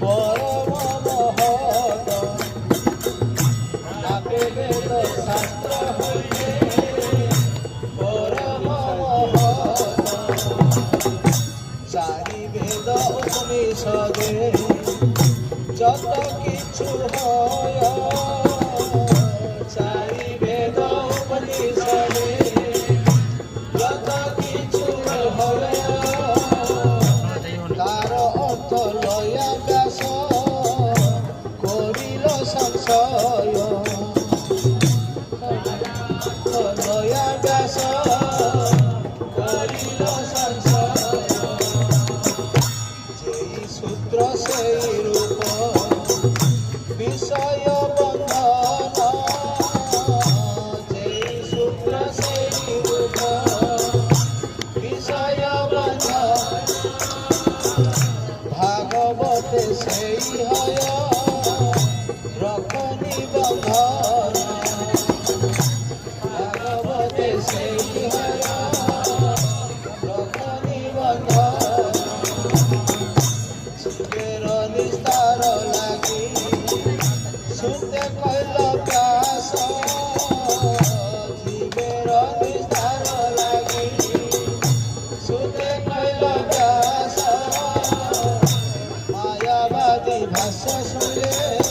পরম মহৎ তাকে বেদ শাস্ত্র হইতে পরম মহৎ চারি বেদ উপনিষদে যত কিছু হয় চারি বেদ উপনিষদে যত কিছু হয় তার অর্থ লয়া ব্যাস করিল সংশয় লয়া ব্যাস করিল সংশয় যেই সূত্র সেই রূপ বিষয় বন্ধন যেই সূত্র সেই রূপ বিষয় বন্ধন ভাগবতে সেই হয় রখনি বন্ধন ভাগবতে সেই হয় রখনি বন্ধন শিবের নিস্তার লাগি শুনতে কইল ব্যাস জীবের নিস্তার লাগি শুনতে কইল ব্যাস মায়াবাদী ভাষ্য শুনে